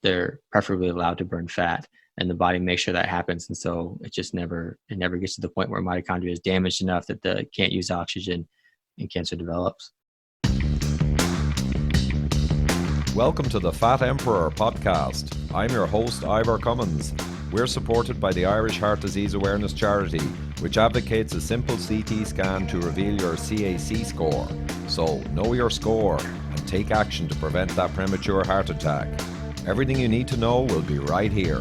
they're preferably allowed to burn fat, and the body makes sure that happens. And so it never gets to the point where mitochondria is damaged enough that they can't use oxygen and cancer develops. Welcome to the Fat Emperor podcast. I'm your host, Ivor Cummins. We're supported by the Irish Heart Disease Awareness Charity, which advocates a simple CT scan to reveal your CAC score. So, know your score and take action to prevent that premature heart attack. Everything you need to know will be right here.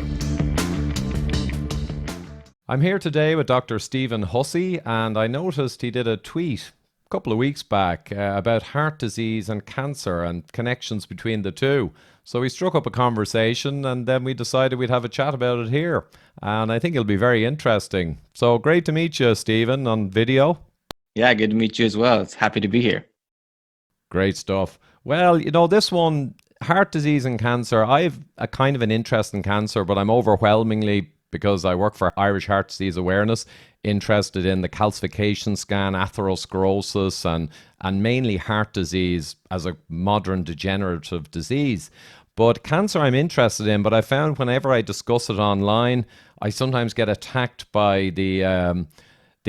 I'm here today with Dr. Stephen Hussey, and I noticed he did a tweet a couple of weeks back about heart disease and cancer and connections between the two. So we struck up a conversation, and then we decided we'd have a chat about it here. And I think it'll be very interesting. So great to meet you, Stephen, on video. Yeah, good to meet you as well. It's happy to be here. Great stuff. Well, this one, heart disease and cancer, I've a kind of an interest in cancer, but I'm overwhelmingly, because I work for Irish Heart Disease Awareness, interested in the calcification scan, atherosclerosis, and mainly heart disease as a modern degenerative disease. But cancer I'm interested in, but I found whenever I discuss it online, I sometimes get attacked by the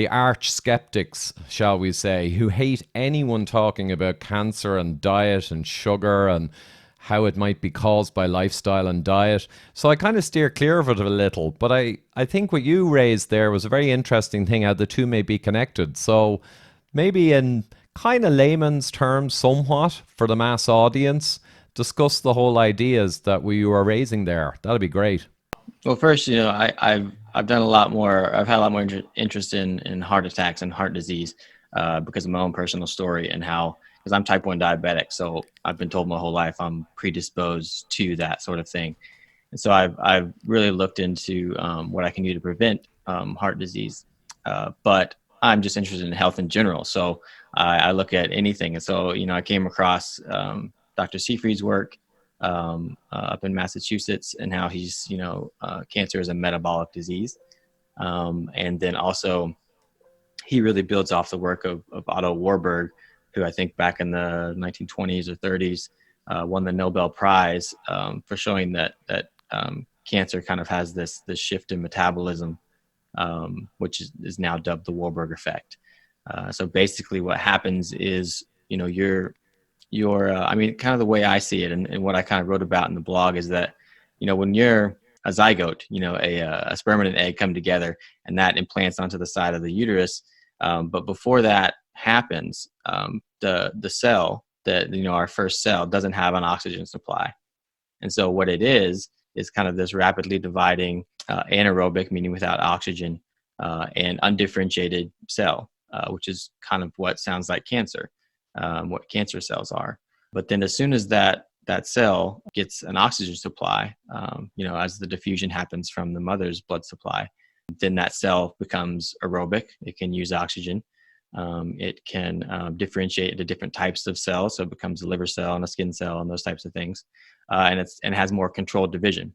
arch skeptics, shall we say, who hate anyone talking about cancer and diet and sugar and how it might be caused by lifestyle and diet. So I kind of steer clear of it a little. But I think what you raised there was a very interesting thing, how the two may be connected. So maybe in kind of layman's terms, somewhat, for the mass audience, discuss the whole ideas that we were raising there. That'd be great. Well, first, I've done a lot more. I've had a lot more interest in heart attacks and heart disease because of my own personal story and how, because I'm type 1 diabetic, so I've been told my whole life I'm predisposed to that sort of thing. And so I've really looked into what I can do to prevent heart disease. But I'm just interested in health in general. So I look at anything. And so, I came across Dr. Seyfried's work up in Massachusetts and how he's, cancer is a metabolic disease. And then also he really builds off the work of Otto Warburg, who I think back in the 1920s or 30s won the Nobel Prize for showing that cancer kind of has this shift in metabolism, which is now dubbed the Warburg effect. So basically what happens is, kind of the way I see it and what I kind of wrote about in the blog is that, when you're a zygote, a sperm and an egg come together and that implants onto the side of the uterus. But before that happens, the cell that, our first cell doesn't have an oxygen supply. And so what it is kind of this rapidly dividing anaerobic, meaning without oxygen, and undifferentiated cell, which is kind of what sounds like cancer, what cancer cells are. But then as soon as that cell gets an oxygen supply, as the diffusion happens from the mother's blood supply, then that cell becomes aerobic. It can use oxygen. It can differentiate into different types of cells. So it becomes a liver cell and a skin cell and those types of things. And has more controlled division.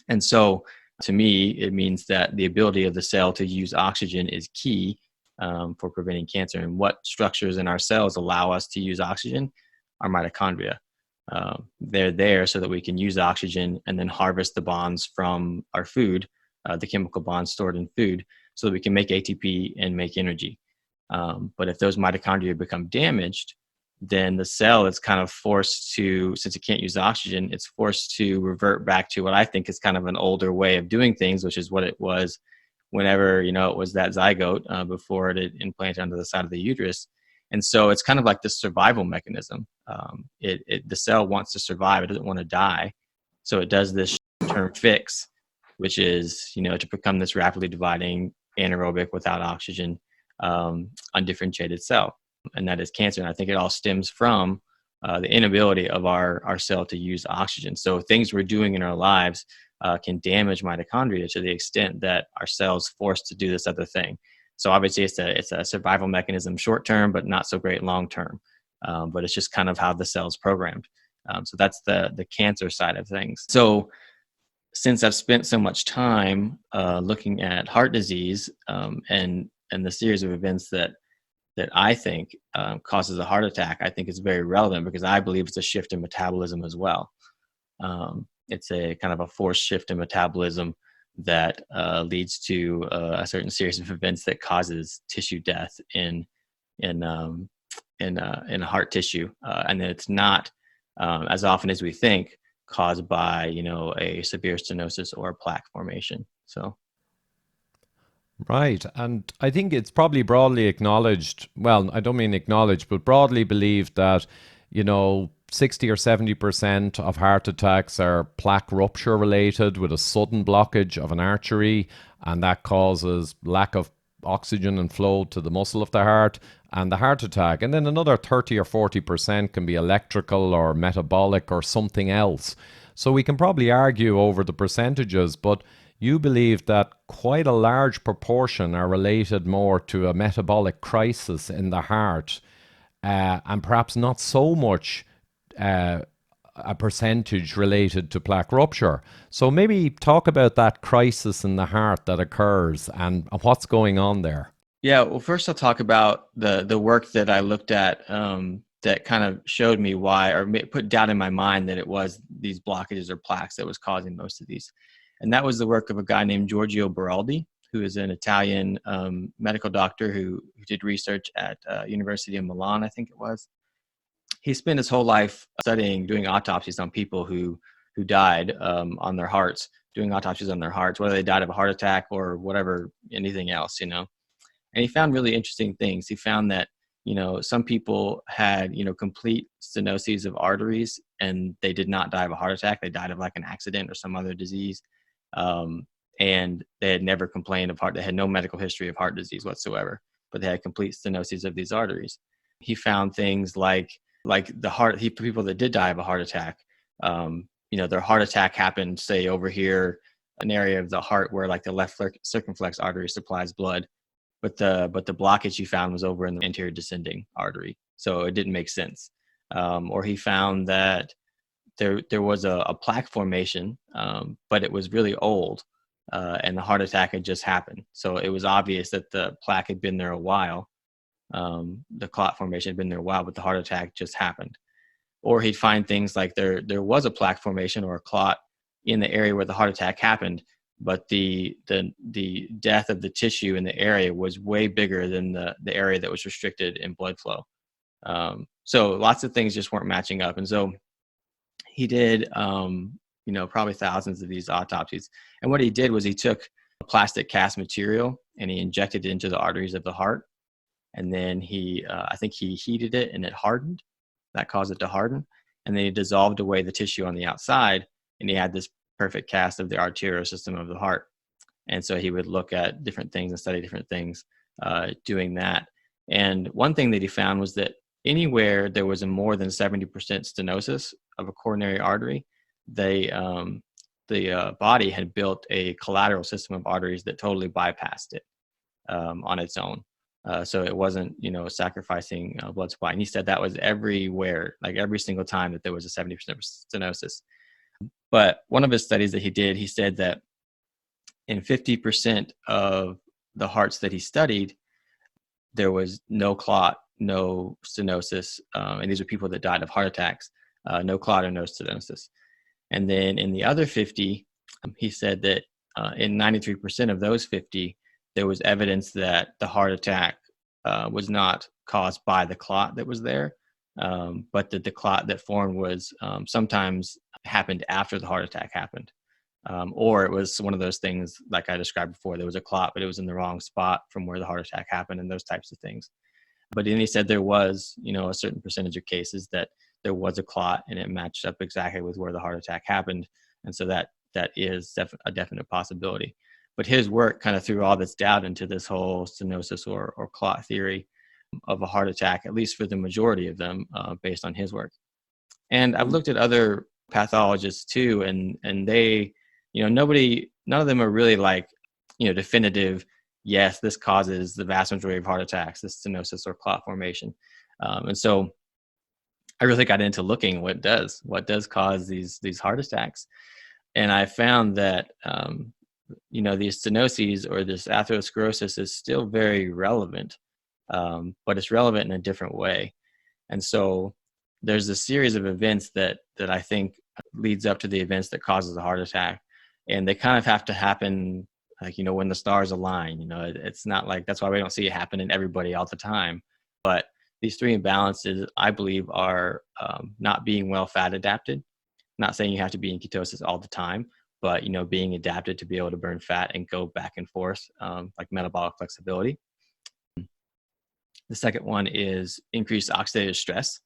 And so to me, it means that the ability of the cell to use oxygen is key for preventing cancer. And what structures in our cells allow us to use oxygen are mitochondria. They're there so that we can use oxygen and then harvest the bonds from our food, the chemical bonds stored in food, so that we can make ATP and make energy. But if those mitochondria become damaged, then the cell is kind of forced to, since it can't use oxygen, it's forced to revert back to what I think is kind of an older way of doing things, which is what it was whenever, it was that zygote before it implanted onto the side of the uterus. And so it's kind of like this survival mechanism. The cell wants to survive. It doesn't want to die. So it does this short-term fix, which is, to become this rapidly dividing anaerobic without oxygen, undifferentiated cell. And that is cancer. And I think it all stems from the inability of our cell to use oxygen. So things we're doing in our lives can damage mitochondria to the extent that our cell's forced to do this other thing. So obviously it's a survival mechanism short term, but not so great long term. But it's just kind of how the cell's programmed. So that's the cancer side of things. So since I've spent so much time looking at heart disease and the series of events that I think causes a heart attack, I think is very relevant because I believe it's a shift in metabolism as well. It's a kind of a forced shift in metabolism that leads to a certain series of events that causes tissue death in um, in heart tissue, and then it's not as often as we think caused by a severe stenosis or plaque formation. So Right. And I think it's probably broadly acknowledged, well, I don't mean acknowledged, but broadly believed that, 60 or 70% of heart attacks are plaque rupture related with a sudden blockage of an artery, and that causes lack of oxygen and flow to the muscle of the heart and the heart attack. And then another 30 or 40% can be electrical or metabolic or something else. So we can probably argue over the percentages, but you believe that quite a large proportion are related more to a metabolic crisis in the heart, and perhaps not so much uh, a percentage related to plaque rupture. So maybe talk about that crisis in the heart that occurs and what's going on there. yeah, well, first I'll talk about the work that I looked at that kind of showed me why, or put doubt in my mind that it was these blockages or plaques that was causing most of these. And that was the work of a guy named Giorgio Beraldi, who is an Italian medical doctor who did research at University of Milan, I think it was. He spent his whole life doing autopsies on people who died on their hearts, doing autopsies on their hearts, whether they died of a heart attack or whatever, anything else, And he found really interesting things. He found that, some people had, complete stenoses of arteries and they did not die of a heart attack. They died of like an accident or some other disease. Um, and they had never complained of heart. They had no medical history of heart disease whatsoever, but they had complete stenoses of these arteries. He found things like the heart, people that did die of a heart attack, their heart attack happened, say over here, an area of the heart where like the left circumflex artery supplies blood, but the blockage he found was over in the anterior descending artery, so it didn't make sense. Or he found that there was a plaque formation, but it was really old, and the heart attack had just happened. So it was obvious that the plaque had been there a while. The clot formation had been there a while, but the heart attack just happened. Or he'd find things like there was a plaque formation or a clot in the area where the heart attack happened, but the death of the tissue in the area was way bigger than the area that was restricted in blood flow. So lots of things just weren't matching up, and so he did probably thousands of these autopsies. And what he did was he took a plastic cast material and he injected it into the arteries of the heart, and then I think he heated it and it hardened. That caused it to harden, and then he dissolved away the tissue on the outside, and he had this perfect cast of the arterial system of the heart. And so he would look at different things and study different things doing that. And one thing that he found was that anywhere there was a more than 70% stenosis of a coronary artery, the body had built a collateral system of arteries that totally bypassed it on its own. So it wasn't, sacrificing blood supply. And he said that was everywhere, like every single time that there was a 70% stenosis. But one of his studies that he did, he said that in 50% of the hearts that he studied, there was no clot, no stenosis. And these are people that died of heart attacks, no clot or no stenosis. And then in the other 50, he said that in 93% of those 50, there was evidence that the heart attack was not caused by the clot that was there, but that the clot that formed was sometimes happened after the heart attack happened. Or it was one of those things like I described before. There was a clot, but it was in the wrong spot from where the heart attack happened, and those types of things. But then he said there was, a certain percentage of cases that there was a clot and it matched up exactly with where the heart attack happened. And so that is a definite possibility. But his work kind of threw all this doubt into this whole stenosis or clot theory of a heart attack, at least for the majority of them, based on his work. And I've looked at other pathologists too, and they, none of them are really like, definitive, yes, this causes the vast majority of heart attacks, this stenosis or clot formation. And so I really got into looking what does cause these heart attacks. And I found that, these stenoses or this atherosclerosis is still very relevant, but it's relevant in a different way. And so there's a series of events that I think leads up to the events that causes a heart attack. And they kind of have to happen, like, when the stars align. It's not like, that's why we don't see it happen in everybody all the time. But these three imbalances, I believe, are not being well fat adapted. Not saying you have to be in ketosis all the time, but being adapted to be able to burn fat and go back and forth, like metabolic flexibility. The second one is increased oxidative stress.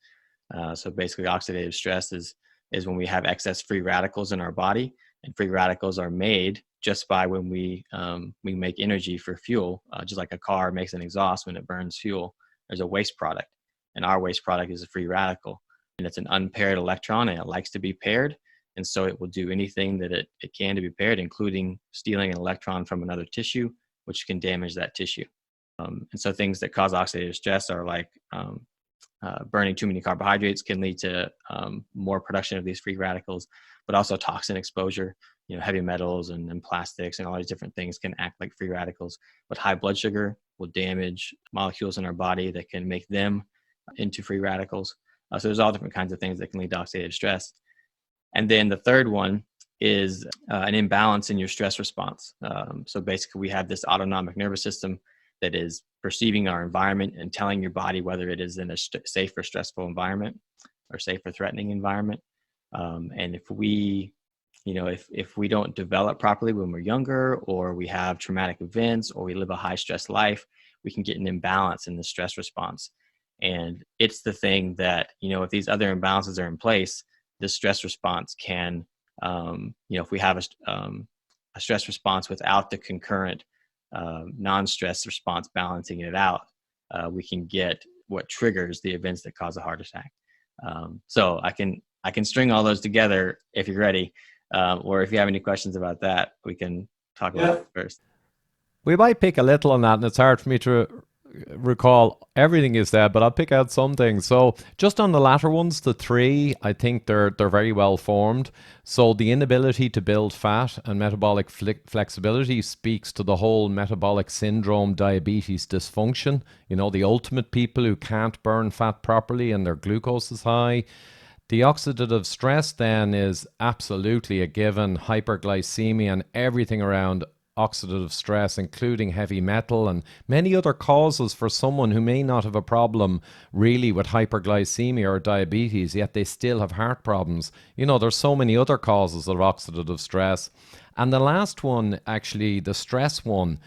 So basically, oxidative stress is when we have excess free radicals in our body, and free radicals are made just by when we make energy for fuel. Just like a car makes an exhaust when it burns fuel, there's a waste product, and our waste product is a free radical, and it's an unpaired electron, and it likes to be paired, and so it will do anything that it can to be paired, including stealing an electron from another tissue, which can damage that tissue. And so things that cause oxidative stress are like burning too many carbohydrates can lead to more production of these free radicals, but also toxin exposure. Heavy metals and plastics and all these different things can act like free radicals. But high blood sugar will damage molecules in our body that can make them into free radicals. So there's all different kinds of things that can lead to oxidative stress. And then the third one is an imbalance in your stress response. So basically, we have this autonomic nervous system that is perceiving our environment and telling your body whether it is in a safe or stressful environment or safe or threatening environment. And if we, if we don't develop properly when we're younger, or we have traumatic events, or we live a high stress life, we can get an imbalance in the stress response. And it's the thing that, if these other imbalances are in place, the stress response can, if we have a stress response without the concurrent non-stress response balancing it out, we can get what triggers the events that cause a heart attack. So I can string all those together if you're ready, or if you have any questions about that, we can talk about it first. We might pick a little on that, and it's hard for me to recall everything you said, but I'll pick out some things. So just on the latter ones, the three, I think they're very well formed. So the inability to build fat and metabolic flexibility speaks to the whole metabolic syndrome, diabetes dysfunction. The ultimate people who can't burn fat properly and their glucose is high. The oxidative stress then is absolutely a given, hyperglycemia and everything around oxidative stress, including heavy metal and many other causes for someone who may not have a problem really with hyperglycemia or diabetes, yet they still have heart problems. There's so many other causes of oxidative stress. And the last one, actually, the stress one,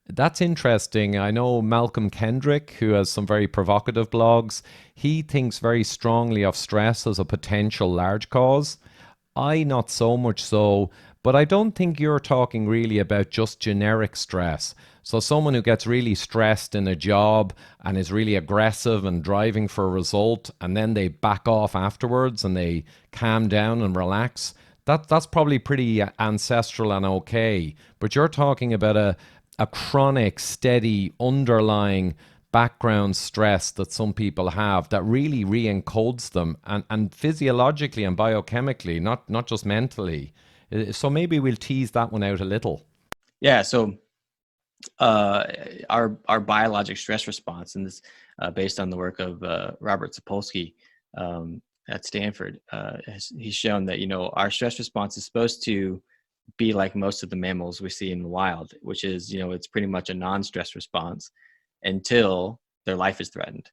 that's interesting. I know Malcolm Kendrick, who has some very provocative blogs, he thinks very strongly of stress as a potential large cause. I not so much so, but I don't think you're talking really about just generic stress. So someone who gets really stressed in a job and is really aggressive and driving for a result, and then they back off afterwards and they calm down and relax, that's probably pretty ancestral and okay. But you're talking about a chronic, steady, underlying background stress that some people have that really re-encodes them, and physiologically and biochemically, not just mentally. So maybe we'll tease that one out a little. Yeah. So our biologic stress response, and this based on the work of Robert Sapolsky at Stanford, he's shown that our stress response is supposed to be like most of the mammals we see in the wild, which is it's pretty much a non-stress response until their life is threatened.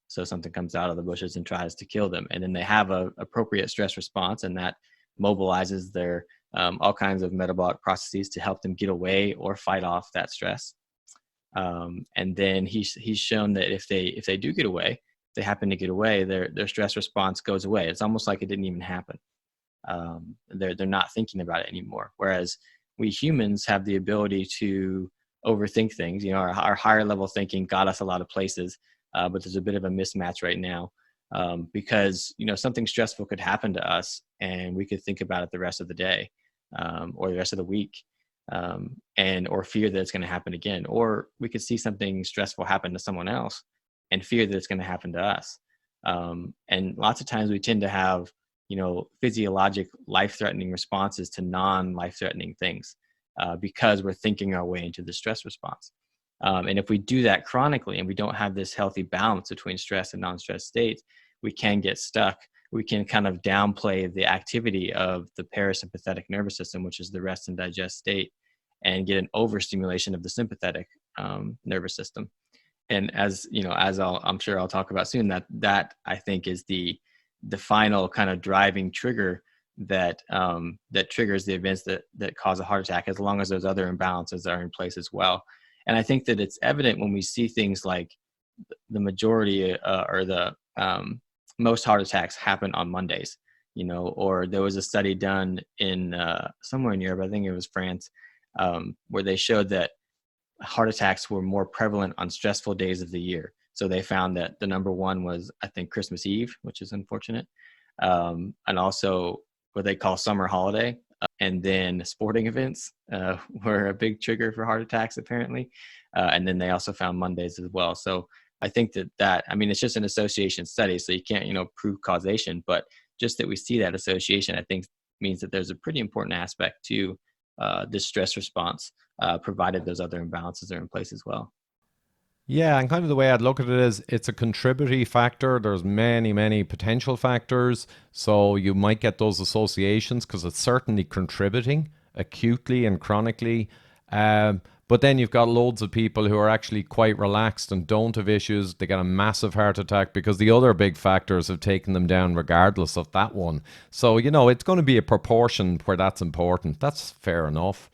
So something comes out of the bushes and tries to kill them, and then they have a appropriate stress response, and that mobilizes their all kinds of metabolic processes to help them get away or fight off that stress. And then he's shown that if they do get away, if they happen to get away, their stress response goes away. It's almost like it didn't even happen. They're not thinking about it anymore. Whereas we humans have the ability to overthink things. Our higher level thinking got us a lot of places, but there's a bit of a mismatch right now. Because something stressful could happen to us and we could think about it the rest of the day, or the rest of the week, or fear that it's going to happen again, or we could see something stressful happen to someone else and fear that it's going to happen to us. And lots of times we tend to have physiologic life-threatening responses to non-life-threatening things, because we're thinking our way into the stress response. And if we do that chronically and we don't have this healthy balance between stress and non-stress states, we can get stuck we can kind of downplay the activity of the parasympathetic nervous system, which is the rest and digest state, and get an overstimulation of the sympathetic nervous system. And as you know, as I'm sure I'll talk about soon, that I think is the final kind of driving trigger that that triggers the events that cause a heart attack, as long as those other imbalances are in place as well. And I think that it's evident when we see things like the majority or the most heart attacks happen on Mondays, you know, or there was a study done in somewhere in Europe, I think it was France, where they showed that heart attacks were more prevalent on stressful days of the year. So they found that the number one was, I think, Christmas Eve, which is unfortunate, and also what they call summer holiday. And then sporting events were a big trigger for heart attacks, apparently. And then they also found Mondays as well. So I think I mean, it's just an association study, so you can't, you know, prove causation, but just that we see that association, I think means that there's a pretty important aspect to this stress response, provided those other imbalances are in place as well. Yeah, and kind of the way I'd look at it is it's a contributory factor. There's many, many potential factors. So you might get those associations because it's certainly contributing acutely and chronically. But then you've got loads of people who are actually quite relaxed and don't have issues. They get a massive heart attack because the other big factors have taken them down regardless of that one. So, you know, it's going to be a proportion where that's important. That's fair enough.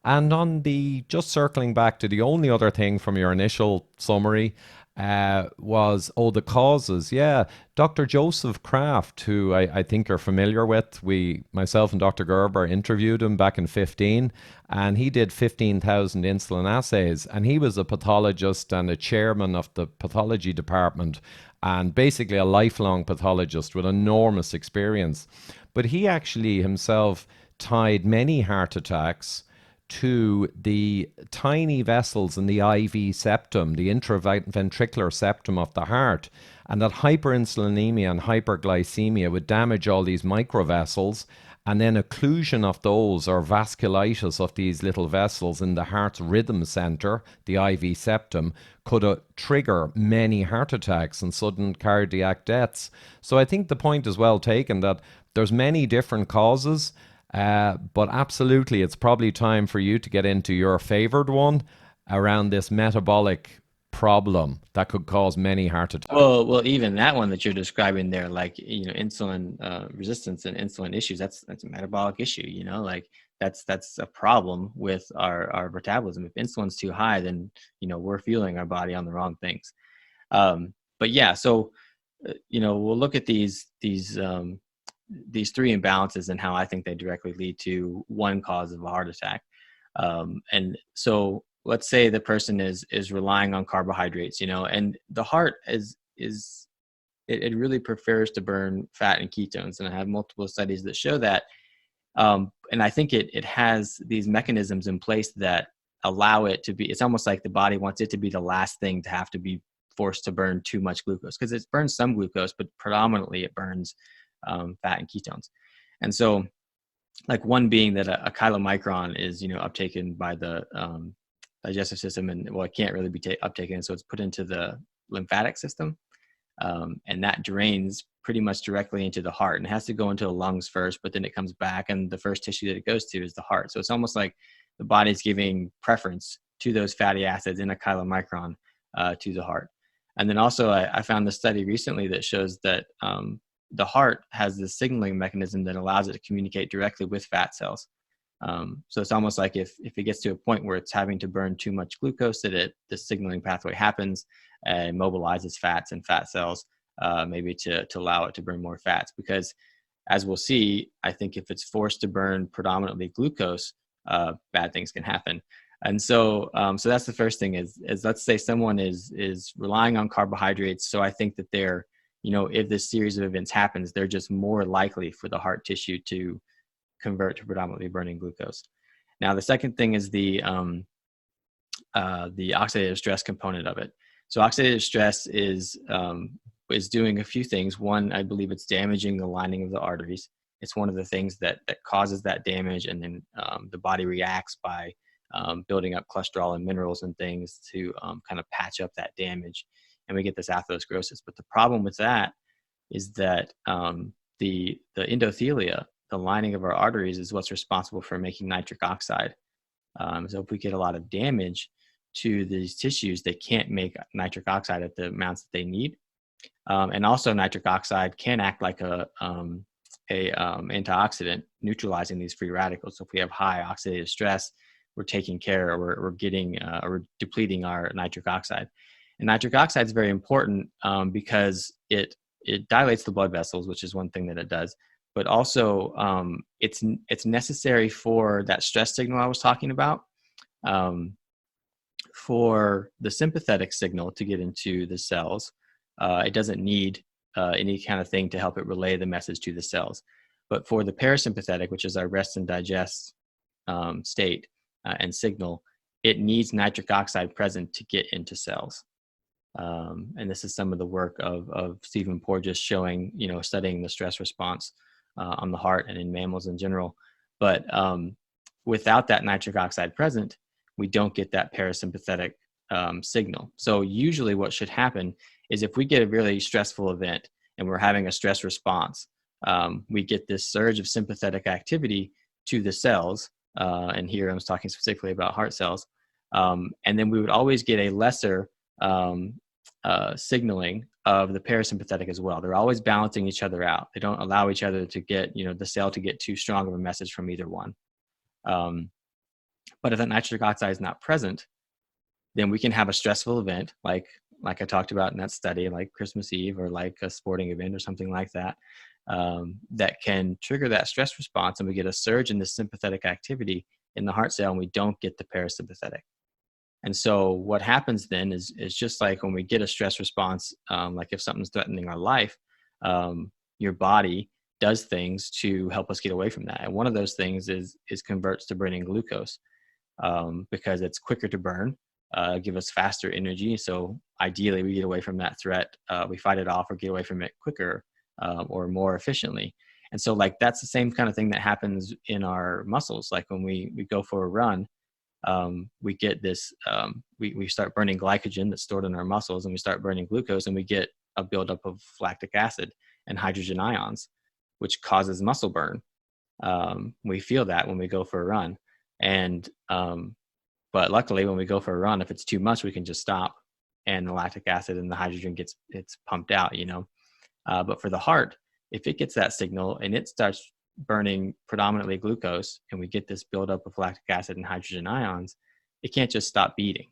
And on the, just circling back to the only other thing from your initial summary was, oh, the causes. Yeah, Dr. Joseph Kraft, who I think you're familiar with, myself and Dr. Gerber interviewed him back in 15, and he did 15,000 insulin assays, and he was a pathologist and a chairman of the pathology department, and basically a lifelong pathologist with enormous experience. But he actually himself tied many heart attacks to the tiny vessels in the IV septum, the intraventricular septum of the heart, and that hyperinsulinemia and hyperglycemia would damage all these microvessels, and then occlusion of those, or vasculitis of these little vessels in the heart's rhythm center, the IV septum, could trigger many heart attacks and sudden cardiac deaths. So I think the point is well taken that there's many different causes. But absolutely, it's probably time for you to get into your favored one around this metabolic problem that could cause many heart attacks. Well, even that one that you're describing there, like, you know, insulin resistance and insulin issues, that's a metabolic issue. You know, like that's a problem with our metabolism. If insulin's too high, then, you know, we're fueling our body on the wrong things. But yeah, so you know, we'll look at these three imbalances and how I think they directly lead to one cause of a heart attack. And so let's say the person is relying on carbohydrates, you know, and the heart it really prefers to burn fat and ketones. And I have multiple studies that show that. And I think it has these mechanisms in place that allow it to be, it's almost like the body wants it to be the last thing to have to be forced to burn too much glucose, because it burns some glucose, but predominantly it burns fat and ketones. And so, like, one being that a chylomicron is, you know, uptaken by the digestive system, and well, it can't really be uptaken, so it's put into the lymphatic system, and that drains pretty much directly into the heart, and it has to go into the lungs first, but then it comes back, and the first tissue that it goes to is the heart. So it's almost like the body's giving preference to those fatty acids in a chylomicron to the heart. And then also, I found a study recently that shows that the heart has this signaling mechanism that allows it to communicate directly with fat cells. So it's almost like if it gets to a point where it's having to burn too much glucose, that the signaling pathway happens and mobilizes fats and fat cells, maybe to allow it to burn more fats. Because as we'll see, I think if it's forced to burn predominantly glucose, bad things can happen. And so, so that's the first thing is let's say someone is relying on carbohydrates. So I think that they're, you know, if this series of events happens, they're just more likely for the heart tissue to convert to predominantly burning glucose. Now, the second thing is the oxidative stress component of it. So oxidative stress is doing a few things. One, I believe it's damaging the lining of the arteries. It's one of the things that causes that damage, and then the body reacts by building up cholesterol and minerals and things to kind of patch up that damage, and we get this atherosclerosis. But the problem with that is that the endothelia, the lining of our arteries, is what's responsible for making nitric oxide. So if we get a lot of damage to these tissues, they can't make nitric oxide at the amounts that they need. And also nitric oxide can act like a antioxidant, neutralizing these free radicals. So if we have high oxidative stress, we're taking care, or we're getting, or we're depleting our nitric oxide. And nitric oxide is very important because it dilates the blood vessels, which is one thing that it does. But also, it's necessary for that stress signal I was talking about, for the sympathetic signal to get into the cells. It doesn't need any kind of thing to help it relay the message to the cells. But for the parasympathetic, which is our rest and digest state and signal, it needs nitric oxide present to get into cells. And this is some of the work of Stephen Porges showing, studying the stress response on the heart and in mammals in general. But without that nitric oxide present, we don't get that parasympathetic signal. So usually what should happen is if we get a really stressful event and we're having a stress response, we get this surge of sympathetic activity to the cells. And here I'm talking specifically about heart cells. And then we would always get a lesser signaling of the parasympathetic as well. They're always balancing each other out. They don't allow each other to get, the cell to get too strong of a message from either one. But if that nitric oxide is not present, then we can have a stressful event like I talked about in that study, like Christmas Eve or like a sporting event or something like that, that can trigger that stress response, and we get a surge in the sympathetic activity in the heart cell, and we don't get the parasympathetic. And so what happens then is just like when we get a stress response, like if something's threatening our life, your body does things to help us get away from that. And one of those things is converts to burning glucose, because it's quicker to burn, give us faster energy. So ideally we get away from that threat, we fight it off or get away from it quicker or more efficiently. And so like that's the same kind of thing that happens in our muscles. Like when we go for a run, we get this, we start burning glycogen that's stored in our muscles, and we start burning glucose, and we get a buildup of lactic acid and hydrogen ions, which causes muscle burn. We feel that when we go for a run. And but luckily when we go for a run, if it's too much, we can just stop, and the lactic acid and the hydrogen it's pumped out, but for the heart, if it gets that signal and it starts burning predominantly glucose, and we get this buildup of lactic acid and hydrogen ions, it can't just stop beating.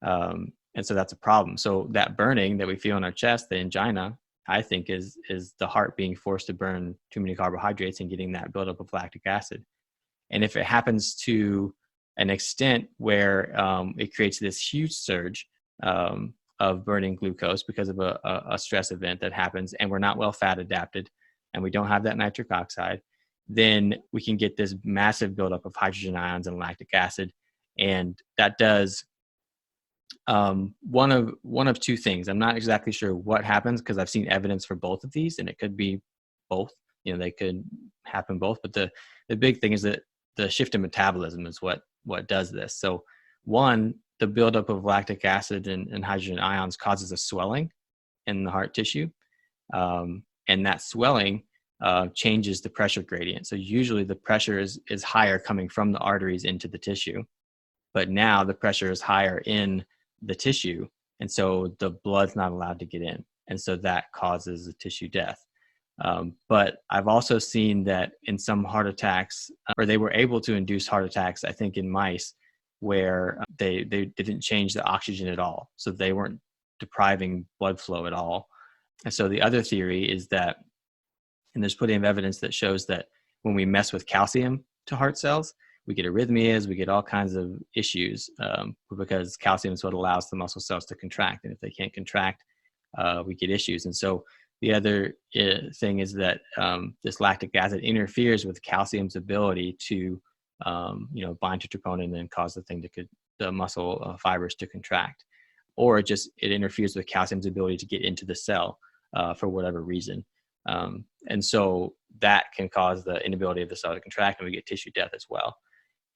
And so that's a problem. So that burning that we feel in our chest, the angina, I think is the heart being forced to burn too many carbohydrates and getting that buildup of lactic acid. And if it happens to an extent where it creates this huge surge of burning glucose because of a stress event that happens, and we're not well fat adapted, and we don't have that nitric oxide, then we can get this massive buildup of hydrogen ions and lactic acid. And that does one of two things. I'm not exactly sure what happens, because I've seen evidence for both of these, and it could be both. They could happen both. But the big thing is that the shift in metabolism is what does this. So one, the buildup of lactic acid and hydrogen ions causes a swelling in the heart tissue. And that swelling changes the pressure gradient. So usually the pressure is higher coming from the arteries into the tissue, but now the pressure is higher in the tissue, and so the blood's not allowed to get in, and so that causes a tissue death. But I've also seen that in some heart attacks, or they were able to induce heart attacks, I think in mice, where they didn't change the oxygen at all, so they weren't depriving blood flow at all. And so the other theory is that, and there's plenty of evidence that shows that when we mess with calcium to heart cells, we get arrhythmias, we get all kinds of issues, because calcium is what allows the muscle cells to contract. And if they can't contract, we get issues. And so the other thing is that this lactic acid interferes with calcium's ability to, bind to troponin and then cause the muscle fibers to contract. Or it interferes with calcium's ability to get into the cell for whatever reason. And so that can cause the inability of the cell to contract, and we get tissue death as well.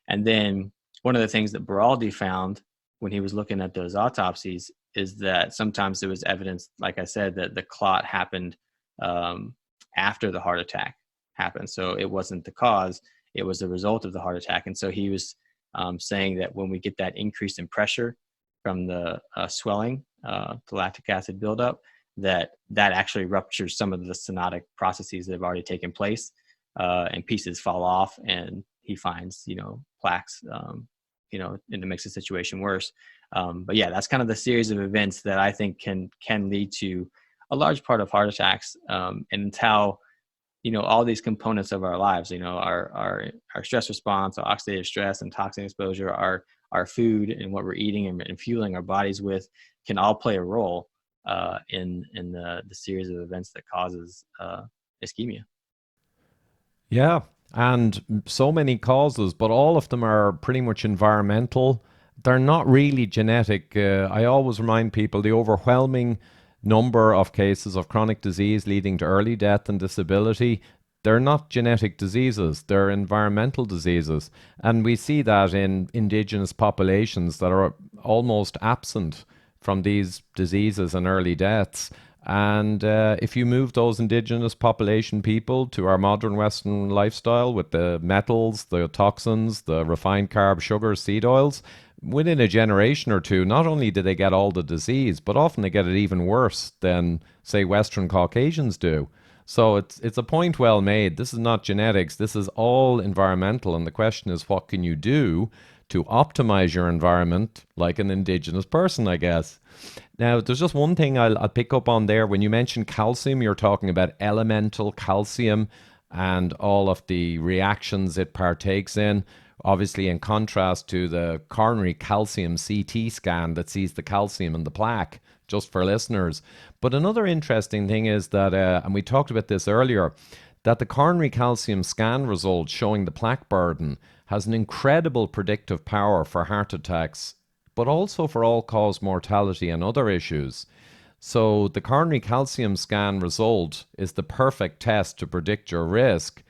And then one of the things that Beraldi found when he was looking at those autopsies is that sometimes there was evidence, like I said, that the clot happened um, after the heart attack happened. So it wasn't the cause, it was the result of the heart attack. And so he was saying that when we get that increase in pressure from the swelling, the lactic acid buildup, that actually ruptures some of the stenotic processes that have already taken place, and pieces fall off, and he finds, plaques, and it makes the situation worse. But yeah, that's kind of the series of events that I think can lead to a large part of heart attacks, and it's how all these components of our lives, our stress response, our oxidative stress and toxin exposure, our food and what we're eating and fueling our bodies with, can all play a role in the series of events that causes ischemia. Yeah, and so many causes, but all of them are pretty much environmental. They're not really genetic. I always remind people the overwhelming number of cases of chronic disease leading to early death and disability, they're not genetic diseases, they're environmental diseases. And we see that in indigenous populations that are almost absent from these diseases and early deaths. And if you move those indigenous population people to our modern Western lifestyle with the metals, the toxins, the refined carb, sugar, seed oils, within a generation or two, not only do they get all the disease, but often they get it even worse than, say, Western Caucasians do. So it's a point well made. This is not genetics. This is all environmental. And the question is, what can you do to optimize your environment like an indigenous person, I guess? Now, there's just one thing I'll pick up on there. When you mentioned calcium, you're talking about elemental calcium and all of the reactions it partakes in. Obviously, in contrast to the coronary calcium CT scan that sees the calcium in the plaque, just for listeners. But another interesting thing is that, and we talked about this earlier, that the coronary calcium scan results showing the plaque burden has an incredible predictive power for heart attacks, but also for all-cause mortality and other issues. So the coronary calcium scan result is the perfect test to predict your risk.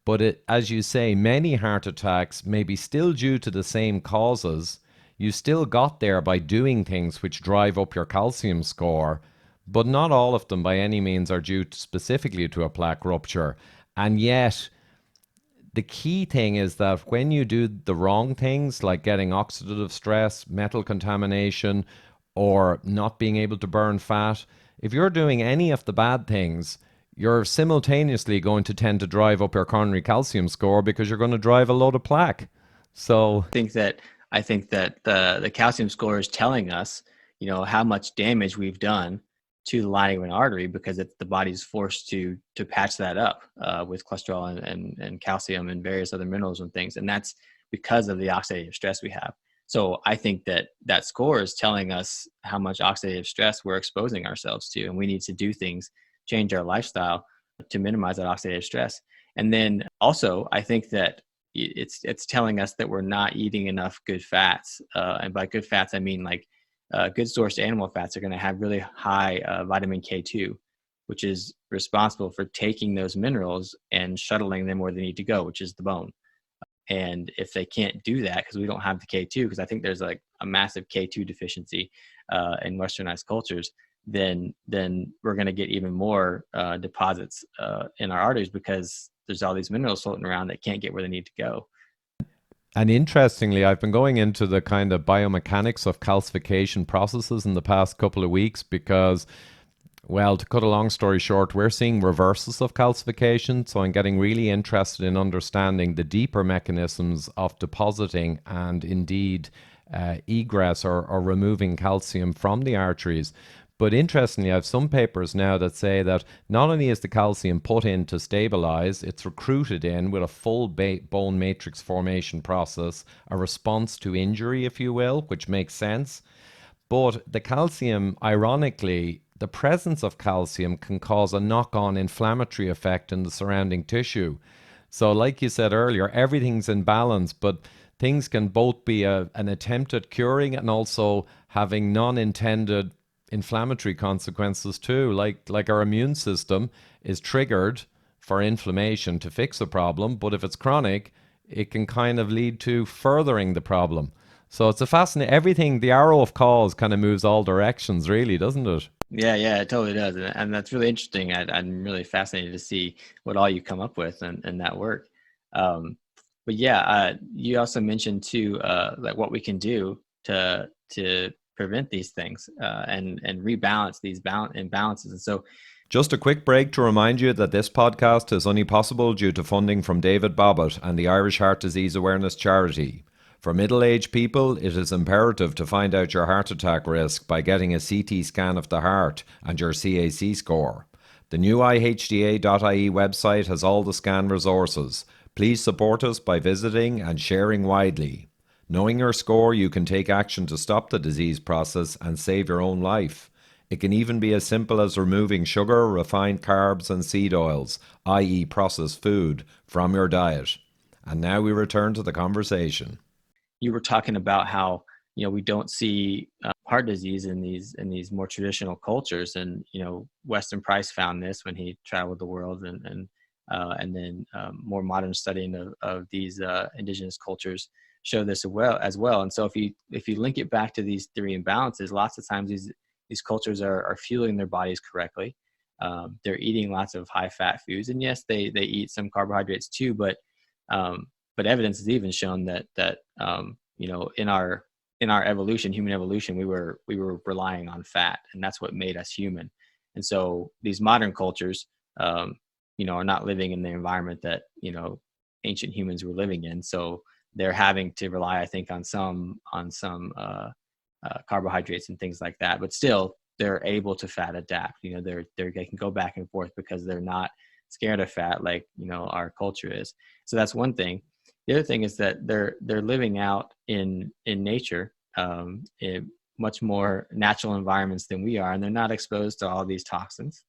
But as you say, many heart attacks may be still due to the same causes. You still got there by doing things which drive up your calcium score, but not all of them by any means are due specifically to a plaque rupture. And yet, the key thing is that when you do the wrong things, like getting oxidative stress, metal contamination, or not being able to burn fat, if you're doing any of the bad things, you're simultaneously going to tend to drive up your coronary calcium score because you're going to drive a load of plaque. So, I think that the calcium score is telling us, how much damage we've done to the lining of an artery, because it's the body's forced to patch that up with cholesterol and calcium and various other minerals and things, and that's because of the oxidative stress we have. So I think that score is telling us how much oxidative stress we're exposing ourselves to, and we need to do things, change our lifestyle to minimize that oxidative stress. And then also, I think that it's telling us that we're not eating enough good fats. And by good fats, I mean like good sourced animal fats are going to have really high vitamin K2, which is responsible for taking those minerals and shuttling them where they need to go, which is the bone. And if they can't do that because we don't have the K2, because I think there's like a massive K2 deficiency in westernized cultures, then we're going to get even more deposits in our arteries, because there's all these minerals floating around that can't get where they need to go. and interestingly, I've been going into the kind of biomechanics of calcification processes in the past couple of weeks because, well, to cut a long story short, we're seeing reversals of calcification. So I'm getting really interested in understanding the deeper mechanisms of depositing and indeed egress or removing calcium from the arteries. But interestingly, I have some papers now that say that not only is the calcium put in to stabilize, it's recruited in with a full bone matrix formation process, a response to injury, if you will, which makes sense. But the calcium, ironically, the presence of calcium can cause a knock-on inflammatory effect in the surrounding tissue. So like you said earlier, everything's in balance, but things can both be an attempt at curing and also having non-intended inflammatory consequences too. Like our immune system is triggered for inflammation to fix a problem, but if it's chronic, it can kind of lead to furthering the problem. So it's a fascinating, everything, the arrow of cause kind of moves all directions, really, doesn't it? Yeah, it totally does, and that's really interesting. I'm really fascinated to see what all you come up with and that work. Um, but yeah, you also mentioned too, like what we can do to prevent these things and rebalance these imbalances. And so, Just a quick break to remind you that this podcast is only possible due to funding from David Bobbitt and the Irish Heart Disease Awareness Charity. For middle-aged people, it is imperative to find out your heart attack risk by getting a CT scan of the heart and your CAC score. The new ihda.ie website has all the scan resources. Please support us by visiting and sharing widely. Knowing your score, you can take action to stop the disease process and save your own life. It can even be as simple as removing sugar, refined carbs, and seed oils, i.e., processed food, from your diet. And now we return to the conversation. you were talking about how we don't see heart disease in these more traditional cultures, and Weston Price found this when he traveled the world, and then more modern studying of these indigenous cultures show this as well. And so if you link it back to these three imbalances, lots of times these cultures are fueling their bodies correctly. They're eating lots of high fat foods, and yes, they eat some carbohydrates too, but evidence has even shown that in our evolution, human evolution, we were relying on fat, and that's what made us human. And so these modern cultures, are not living in the environment that ancient humans were living in. So they're having to rely, I think, on some carbohydrates and things like that. But still, they're able to fat adapt. They can go back and forth because they're not scared of fat like our culture is. So that's one thing. The other thing is that they're living out in nature, in much more natural environments than we are, and they're not exposed to all these toxins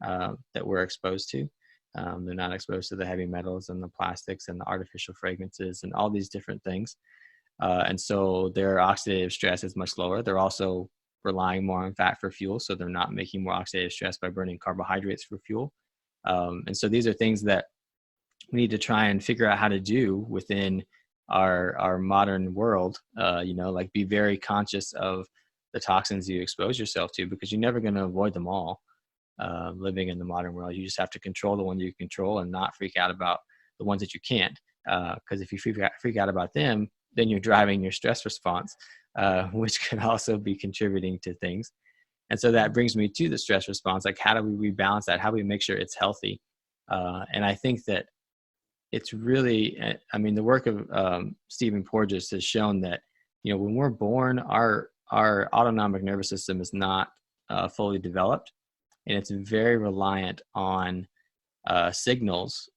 that we're exposed to. They're not exposed to the heavy metals and the plastics and the artificial fragrances and all these different things. And so their oxidative stress is much lower. They're also relying more on fat for fuel, so they're not making more oxidative stress by burning carbohydrates for fuel. And so these are things that we need to try and figure out how to do within our modern world. Like be very conscious of the toxins you expose yourself to, because you're never going to avoid them all. Living in the modern world, you just have to control the ones you control and not freak out about the ones that you can't. Because if you freak out about them, then you're driving your stress response, which could also be contributing to things. And so that brings me to the stress response. Like, how do we rebalance that? How do we make sure it's healthy? And I think that it's really, the work of Stephen Porges has shown that, when we're born, our autonomic nervous system is not fully developed, and it's very reliant on signals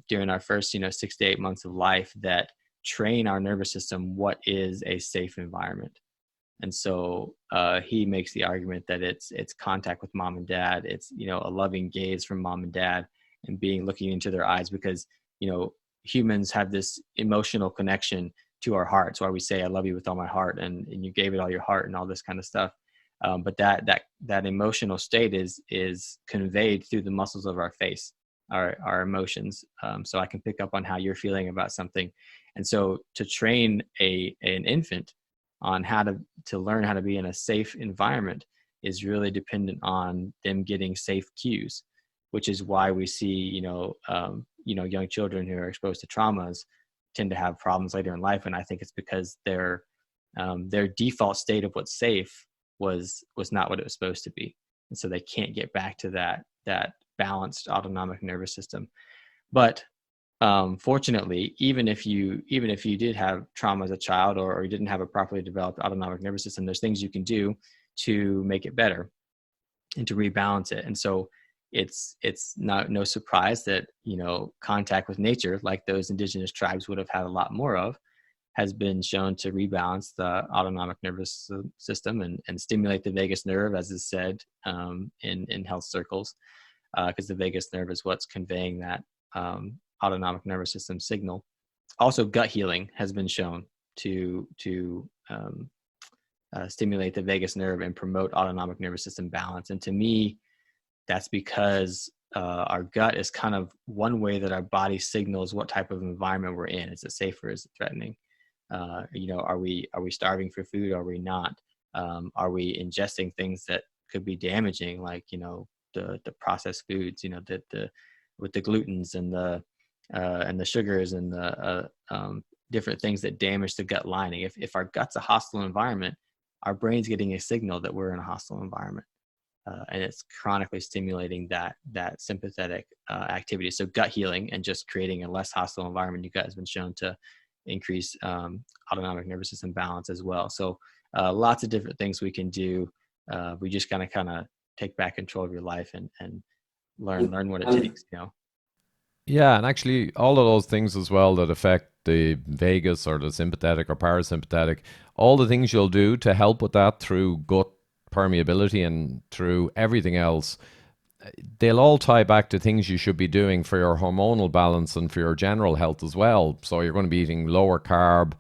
during our first, 6 to 8 months of life that train our nervous system what is a safe environment. And so he makes the argument that it's contact with mom and dad. It's a loving gaze from mom and dad, and looking into their eyes, because humans have this emotional connection to our hearts, why we say I love you with all my heart, and you gave it all your heart and all this kind of stuff. But that emotional state is conveyed through the muscles of our face, our emotions. So I can pick up on how you're feeling about something. And so to train an infant on how to learn how to be in a safe environment is really dependent on them getting safe cues, which is why we see young children who are exposed to traumas tend to have problems later in life. And I think it's because their default state of what's safe was not what it was supposed to be, and so they can't get back to that balanced autonomic nervous system. But fortunately, even if you did have trauma as a child, or you didn't have a properly developed autonomic nervous system, there's things you can do to make it better and to rebalance it. And so it's no surprise that contact with nature, like those indigenous tribes would have had a lot more of, has been shown to rebalance the autonomic nervous system and stimulate the vagus nerve, as is said in health circles, because the vagus nerve is what's conveying that autonomic nervous system signal. Also, gut healing has been shown to stimulate the vagus nerve and promote autonomic nervous system balance. And to me, that's because our gut is kind of one way that our body signals what type of environment we're in. Is it safe or is it threatening? Are we starving for food? Are we not? Are we ingesting things that could be damaging, like, the processed foods, the with the glutens and the sugars and the different things that damage the gut lining. If our gut's a hostile environment, our brain's getting a signal that we're in a hostile environment, and it's chronically stimulating that sympathetic activity. So gut healing and just creating a less hostile environment, you gut has been shown to increase autonomic nervous system balance as well. So lots of different things we can do. We just kind of take back control of your life and learn what it takes. Yeah, and actually, all of those things as well that affect the vagus or the sympathetic or parasympathetic, all the things you'll do to help with that through gut permeability and through everything else, they'll all tie back to things you should be doing for your hormonal balance and for your general health as well. So you're going to be eating lower carb,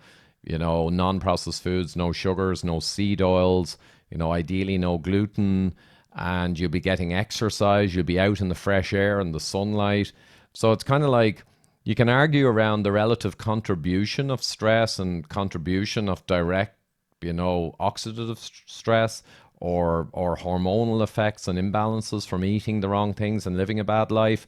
non-processed foods, no sugars, no seed oils, ideally no gluten, and you'll be getting exercise, you'll be out in the fresh air and the sunlight. So it's kind of like you can argue around the relative contribution of stress and contribution of direct, oxidative stress or hormonal effects and imbalances from eating the wrong things and living a bad life.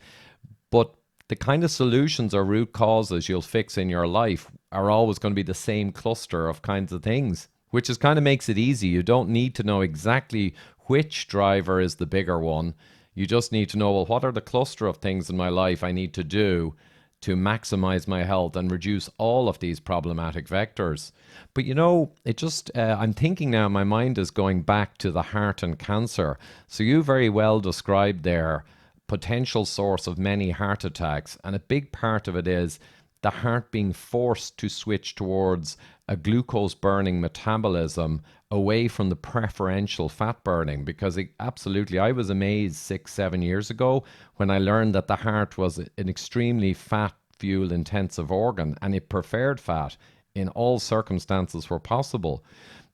But the kind of solutions or root causes you'll fix in your life are always going to be the same cluster of kinds of things, which is kind of makes it easy. You don't need to know exactly which driver is the bigger one. You just need to know, well, what are the cluster of things in my life I need to do to maximize my health and reduce all of these problematic vectors. But it just, I'm thinking now, my mind is going back to the heart and cancer. So you very well described there potential source of many heart attacks. And a big part of it is the heart being forced to switch towards a glucose burning metabolism away from the preferential fat burning. Because absolutely, I was amazed 6-7 years ago when I learned that the heart was an extremely fat fuel intensive organ and it preferred fat in all circumstances where possible.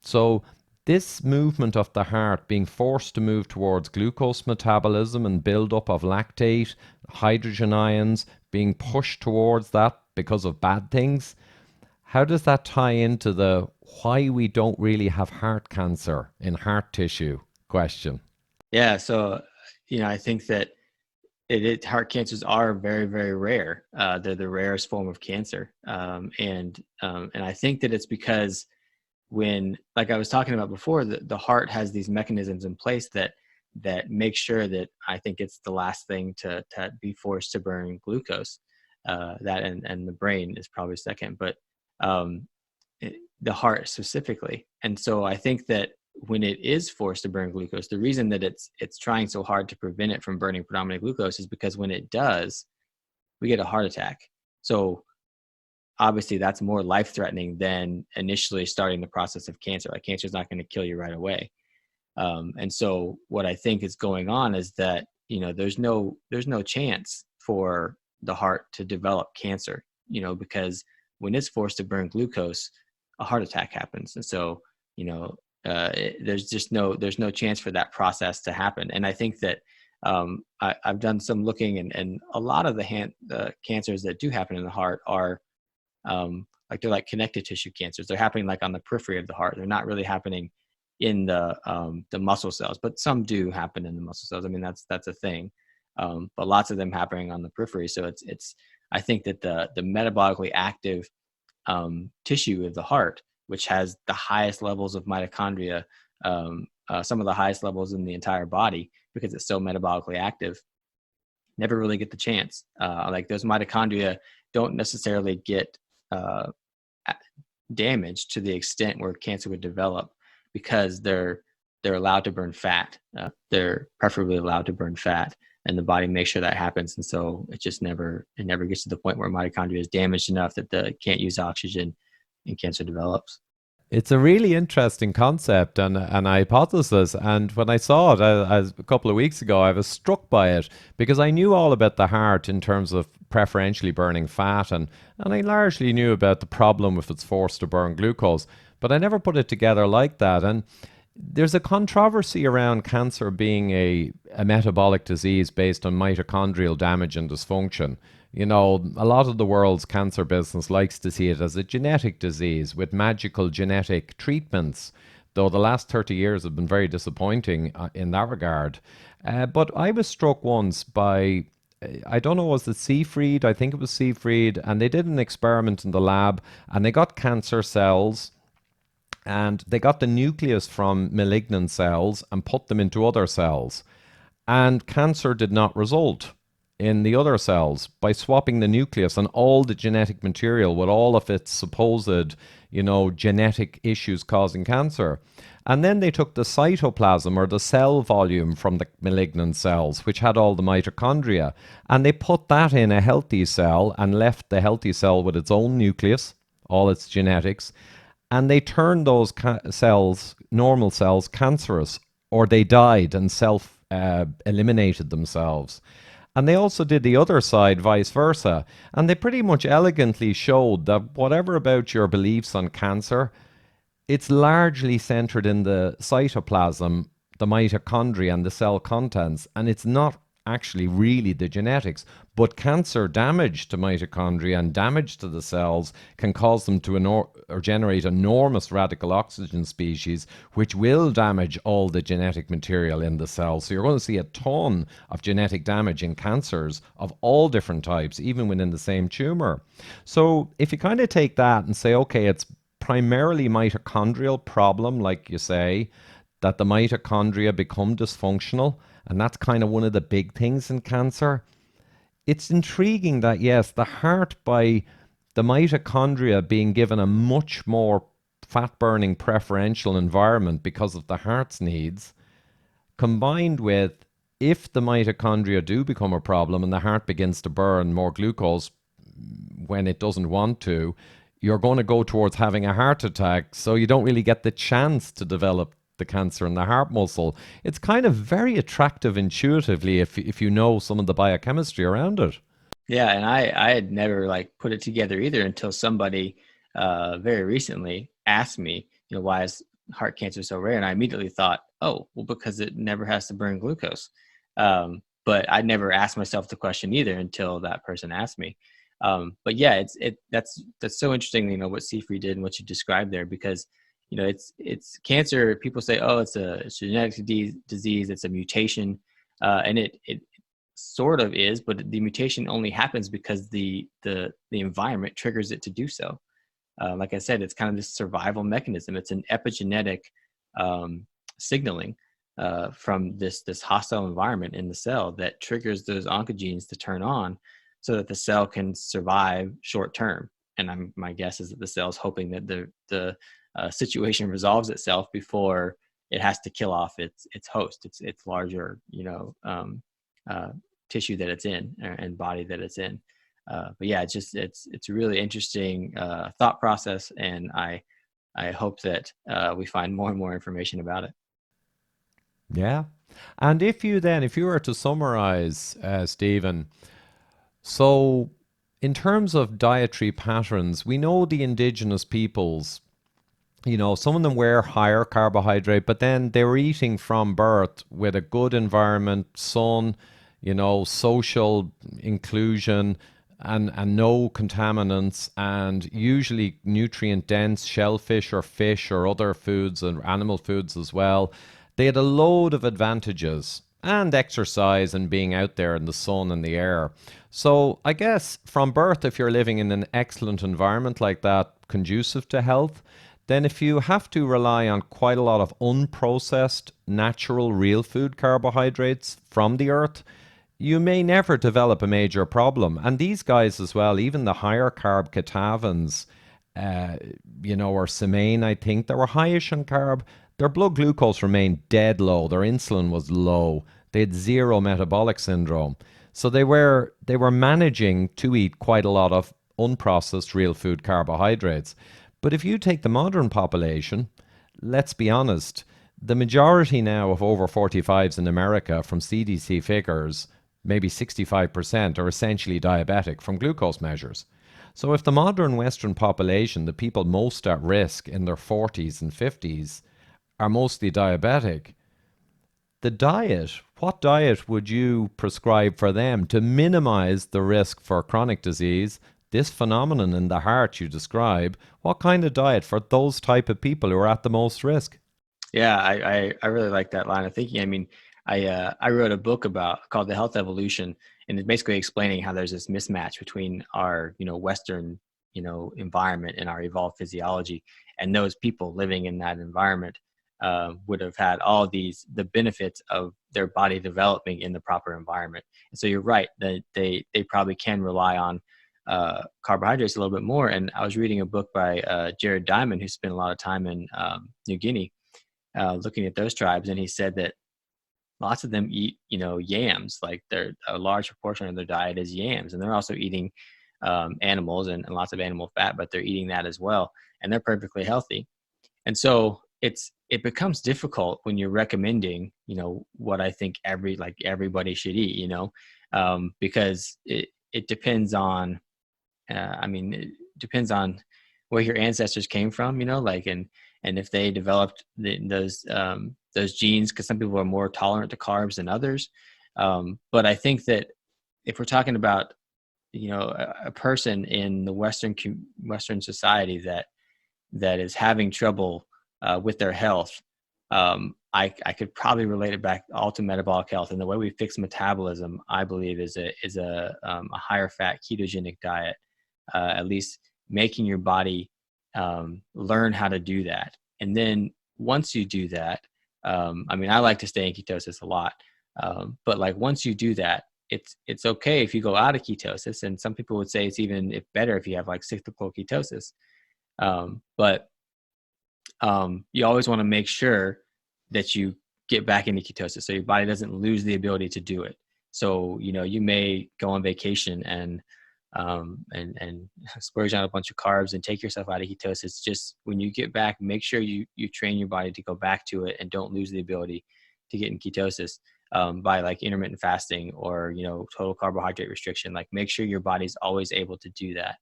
So this movement of the heart being forced to move towards glucose metabolism and build up of lactate, hydrogen ions, being pushed towards that because of bad things. How does that tie into the why we don't really have heart cancer in heart tissue question? Yeah, so I think that heart cancers are very, very rare. They're the rarest form of cancer, and I think that it's because when, like I was talking about before, the heart has these mechanisms in place that make sure that, I think it's the last thing to be forced to burn glucose. That and the brain is probably second, but the heart specifically. And so I think that when it is forced to burn glucose, the reason that it's trying so hard to prevent it from burning predominant glucose is because when it does, we get a heart attack. So obviously that's more life-threatening than initially starting the process of cancer. Like, cancer is not going to kill you right away. And so what I think is going on is that, there's no chance for the heart to develop cancer, because when it's forced to burn glucose, a heart attack happens. And so, there's no chance for that process to happen. And I think that I've done some looking, and a lot of the cancers that do happen in the heart are like, they're like connective tissue cancers. They're happening like on the periphery of the heart. They're not really happening in the muscle cells, but some do happen in the muscle cells. I mean, that's a thing. But lots of them happening on the periphery. So it's I think that the metabolically active tissue of the heart, which has the highest levels of mitochondria, some of the highest levels in the entire body, because it's so metabolically active, never really get the chance. Like, those mitochondria don't necessarily get damaged to the extent where cancer would develop, because they're allowed to burn fat. They're preferably allowed to burn fat, and the body makes sure that happens. And so it just never gets to the point where mitochondria is damaged enough that they can't use oxygen and cancer develops. It's a really interesting concept and an hypothesis. And when I saw it as a couple of weeks ago, I was struck by it because I knew all about the heart in terms of preferentially burning fat. And I largely knew about the problem if it's forced to burn glucose, but I never put it together like that. And there's a controversy around cancer being a metabolic disease based on mitochondrial damage and dysfunction. A lot of the world's cancer business likes to see it as a genetic disease with magical genetic treatments. though the last 30 years have been very disappointing in that regard. But I was struck once by, I don't know, was it Seafried? I think it was Seafried. And they did an experiment in the lab and they got cancer cells and they got the nucleus from malignant cells and put them into other cells. And cancer did not result in the other cells by swapping the nucleus and all the genetic material with all of its supposed, genetic issues causing cancer. And then they took the cytoplasm or the cell volume from the malignant cells, which had all the mitochondria, and they put that in a healthy cell and left the healthy cell with its own nucleus, all its genetics, and they turned those cells, normal cells, cancerous, or they died and self eliminated themselves. And they also did the other side, vice versa. And they pretty much elegantly showed that whatever about your beliefs on cancer, it's largely centered in the cytoplasm, the mitochondria, and the cell contents. And it's not actually really the genetics. But cancer damage to mitochondria and damage to the cells can cause them to or generate enormous radical oxygen species, which will damage all the genetic material in the cells. So you're going to see a ton of genetic damage in cancers of all different types, even within the same tumor. So if you kind of take that and say, okay, it's primarily mitochondrial problem, like you say, that the mitochondria become dysfunctional, and that's kind of one of the big things in cancer. It's intriguing that, yes, the heart, by the mitochondria being given a much more fat burning preferential environment because of the heart's needs, combined with, if the mitochondria do become a problem and the heart begins to burn more glucose when it doesn't want to, you're going to go towards having a heart attack. So you don't really get the chance to develop the cancer in the heart muscle. It's kind of very attractive intuitively if you know some of the biochemistry around it. Yeah, and I had never like put it together either until somebody very recently asked me, why is heart cancer so rare? And I immediately thought, oh, well, because it never has to burn glucose. But I never asked myself the question either until that person asked me. But yeah, that's so interesting, what Seafree did and what you described there, because it's cancer. People say, oh, it's a genetic disease, it's a mutation, and it sort of is, but the mutation only happens because the environment triggers it to do so. Like I said, it's kind of this survival mechanism. It's an epigenetic signaling from this hostile environment in the cell that triggers those oncogenes to turn on, so that the cell can survive short term. And my guess is that the cell is hoping that the situation resolves itself before it has to kill off its host, its larger tissue that it's in and body that it's in. But yeah, it's a really interesting thought process, and I hope that we find more and more information about it. Yeah. And if you were to summarize, Stephen, so in terms of dietary patterns, we know the indigenous peoples, some of them were higher carbohydrate, but then they were eating from birth with a good environment, sun, social inclusion, and no contaminants, and usually nutrient dense shellfish or fish or other foods and animal foods as well. They had a load of advantages, and exercise and being out there in the sun and the air. So I guess from birth, if you're living in an excellent environment like that, conducive to health, then if you have to rely on quite a lot of unprocessed, natural, real food carbohydrates from the earth, you may never develop a major problem. And these guys as well, even the higher carb Ketavans, or Semaine, I think, they were highish on carb. Their blood glucose remained dead low. Their insulin was low. They had zero metabolic syndrome. So they were managing to eat quite a lot of unprocessed real food carbohydrates. But if you take the modern population, let's be honest, the majority now of over 45s in America, from CDC figures, maybe 65%, are essentially diabetic from glucose measures. So if the modern Western population, the people most at risk in their 40s and 50s, are mostly diabetic, what diet would you prescribe for them to minimize the risk for chronic disease, this phenomenon in the heart you describe? What kind of diet for those type of people who are at the most risk? Yeah, I really like that line of thinking. I mean, I wrote a book about called The Health Evolution, and it's basically explaining how there's this mismatch between our Western environment and our evolved physiology, and those people living in that environment would have had all the benefits of their body developing in the proper environment. And so you're right that they probably can rely on carbohydrates a little bit more. And I was reading a book by Jared Diamond, who spent a lot of time in New Guinea looking at those tribes, and he said that lots of them eat, yams. Like they're a large proportion of their diet is yams, and they're also eating animals and lots of animal fat, but they're eating that as well, and they're perfectly healthy. And so it becomes difficult when you're recommending, what I think everybody should eat, because it depends on I mean, it depends on where your ancestors came from, like, and if they developed those genes, because some people are more tolerant to carbs than others. But I think that if we're talking about, a person in the Western society that is having trouble with their health, I could probably relate it back all to metabolic health. And the way we fix metabolism, I believe, is a higher fat ketogenic diet, at least making your body learn how to do that. And then once you do that, I mean, I like to stay in ketosis a lot, but like once you do that, it's okay if you go out of ketosis. And some people would say it's even if better if you have like cyclical ketosis. But you always want to make sure that you get back into ketosis so your body doesn't lose the ability to do it. So, you may go on vacation and splurge on a bunch of carbs and take yourself out of ketosis. Just when you get back, make sure you train your body to go back to it and don't lose the ability to get in ketosis by like intermittent fasting or, total carbohydrate restriction. Like make sure your body's always able to do that.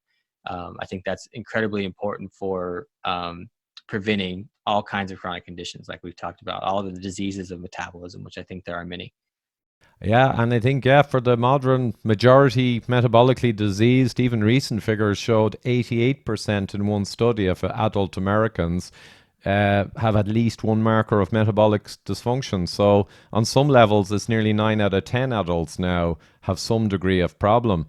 I think that's incredibly important for preventing all kinds of chronic conditions, like we've talked about, all the diseases of metabolism, which I think there are many. Yeah, and I think, yeah, for the modern majority metabolically diseased, even recent figures showed 88% in one study of adult Americans have at least one marker of metabolic dysfunction. So, on some levels, it's nearly 9 out of 10 adults now have some degree of problem.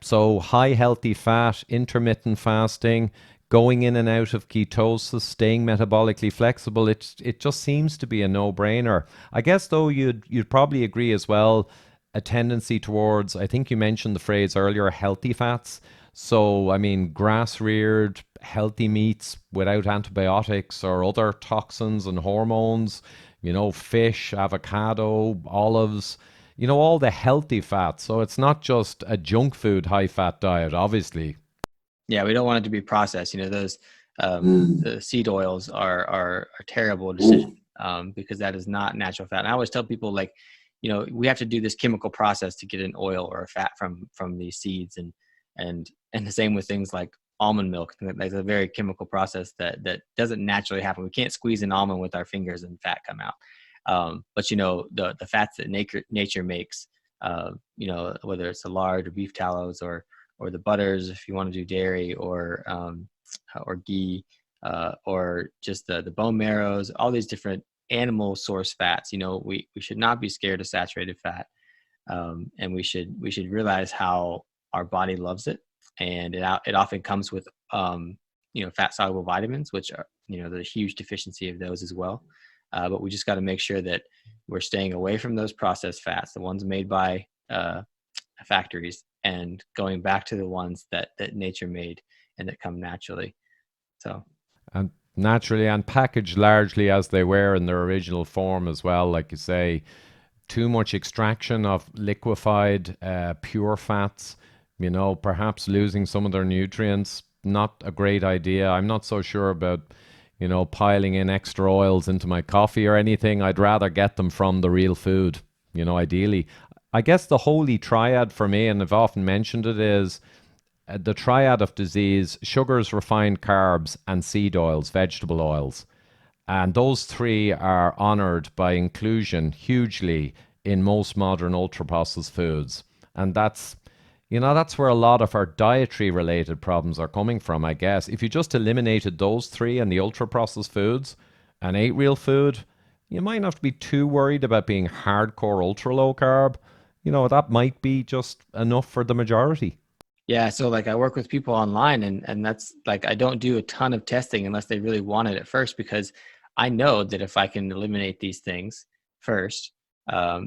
So, high healthy fat, intermittent fasting, going in and out of ketosis, staying metabolically flexible, it just seems to be a no-brainer. I guess though you'd probably agree as well, a tendency towards, I think you mentioned the phrase earlier, healthy fats. So I mean grass-reared healthy meats without antibiotics or other toxins and hormones, fish, avocado, olives, all the healthy fats. So it's not just a junk food high fat diet, obviously. Yeah, we don't want it to be processed. Those the seed oils are a terrible decision because that is not natural fat. And I always tell people like, we have to do this chemical process to get an oil or a fat from these seeds, and the same with things like almond milk. There's a very chemical process that doesn't naturally happen. We can't squeeze an almond with our fingers and fat come out. But the fats that nature makes, whether it's the lard or beef tallows or the butters, if you want to do dairy, or ghee, or just the bone marrows, all these different animal source fats. We should not be scared of saturated fat, and we should realize how our body loves it, and it often comes with fat soluble vitamins, which are there's a huge deficiency of those as well. But we just got to make sure that we're staying away from those processed fats, the ones made by factories, and going back to the ones that nature made and that come naturally. So And naturally, and packaged largely as they were in their original form as well. Like you say, too much extraction of liquefied pure fats, perhaps losing some of their nutrients. Not a great idea. I'm not so sure about, piling in extra oils into my coffee or anything. I'd rather get them from the real food, ideally. I guess the holy triad for me, and I've often mentioned it, is the triad of disease: sugars, refined carbs, and seed oils, vegetable oils. And those three are honored by inclusion hugely in most modern ultra processed foods. And that's where a lot of our dietary related problems are coming from, I guess. If you just eliminated those three and the ultra processed foods, and ate real food, you might not have to be too worried about being hardcore ultra low carb. That might be just enough for the majority. Yeah, so like I work with people online, and that's like I don't do a ton of testing unless they really want it at first, because I know that if I can eliminate these things first,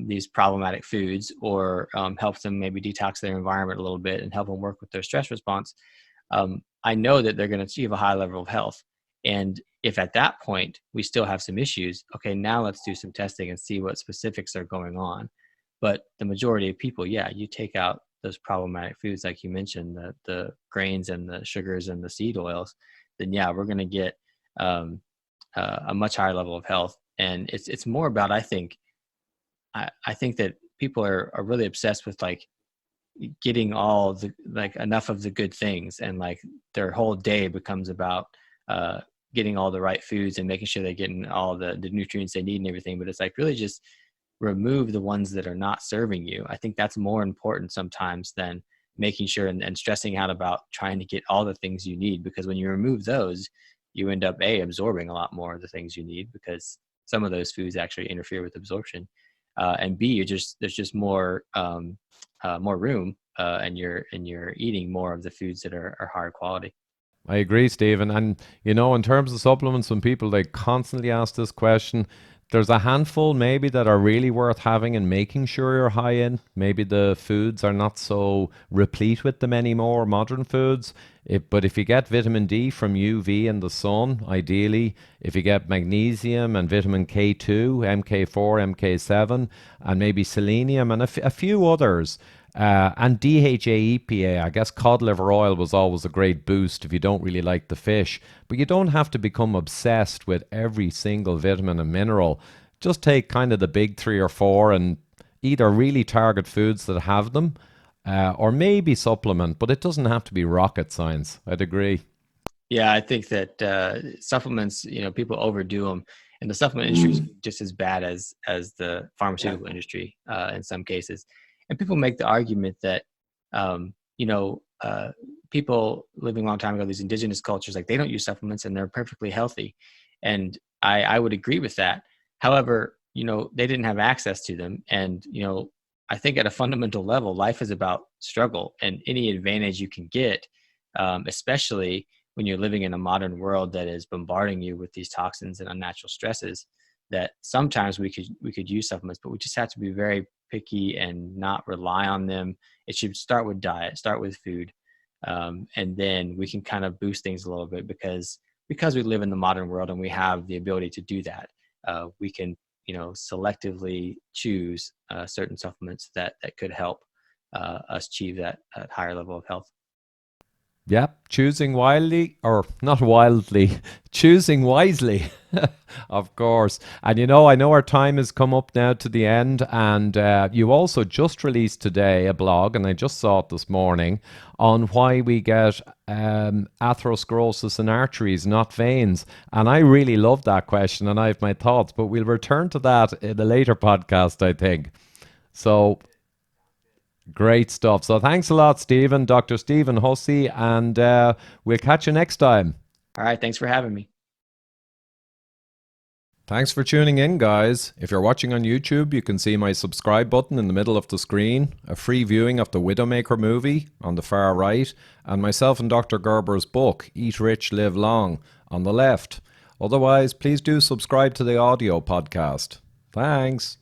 these problematic foods, or help them maybe detox their environment a little bit and help them work with their stress response, I know that they're going to achieve a high level of health. And if at that point we still have some issues, okay, now let's do some testing and see what specifics are going on. But the majority of people, yeah, you take out those problematic foods like you mentioned, the grains and the sugars and the seed oils, then yeah, we're going to get a much higher level of health. And it's more about, I think that people are really obsessed with like getting all the like enough of the good things, and like their whole day becomes about getting all the right foods and making sure they're getting all the nutrients they need and everything. But it's like really just remove the ones that are not serving you. I think that's more important sometimes than making sure and stressing out about trying to get all the things you need, because when you remove those, you end up absorbing a lot more of the things you need, because some of those foods actually interfere with absorption, and b there's just more room, and you're eating more of the foods that are higher quality. I agree, Stephen. And in terms of supplements, when people they constantly ask this question, there's a handful maybe that are really worth having and making sure you're high in. Maybe the foods are not so replete with them anymore, modern foods. But if you get vitamin D from UV and the sun, ideally, if you get magnesium and vitamin K2, MK4, MK7, and maybe selenium and a few others, and DHA EPA, I guess cod liver oil was always a great boost if you don't really like the fish. But you don't have to become obsessed with every single vitamin and mineral. Just take kind of the big three or four and either really target foods that have them, or maybe supplement, but it doesn't have to be rocket science. I'd agree. Yeah, I think that supplements, people overdo them, and the supplement industry is just as bad as the pharmaceutical industry in some cases. And people make the argument that, um, you know, uh, people living a long time ago, these indigenous cultures, like they don't use supplements and they're perfectly healthy, and I would agree with that. However, they didn't have access to them, and I think at a fundamental level, life is about struggle, and any advantage you can get, especially when you're living in a modern world that is bombarding you with these toxins and unnatural stresses, that sometimes we could use supplements, but we just have to be very picky and not rely on them. It should start with diet, start with food, and then we can kind of boost things a little bit, because we live in the modern world and we have the ability to do that. We can selectively choose certain supplements that could help us achieve that higher level of health. Yep, choosing wildly, or not wildly, choosing wisely, of course. And I know our time has come up now to the end, and you also just released today a blog, and I just saw it this morning, on why we get atherosclerosis in arteries, not veins. And I really love that question, and I have my thoughts, but we'll return to that in a later podcast, I think. So great stuff. So thanks a lot, Stephen, Dr. Stephen Hussey, and we'll catch you next time. All right, thanks for having me. Thanks for tuning in, guys. If you're watching on YouTube, you can see my subscribe button in the middle of the screen, a free viewing of the Widowmaker movie on the far right, and myself and Dr. Gerber's book, Eat Rich, Live Long, on the left. Otherwise, please do subscribe to the audio podcast. Thanks.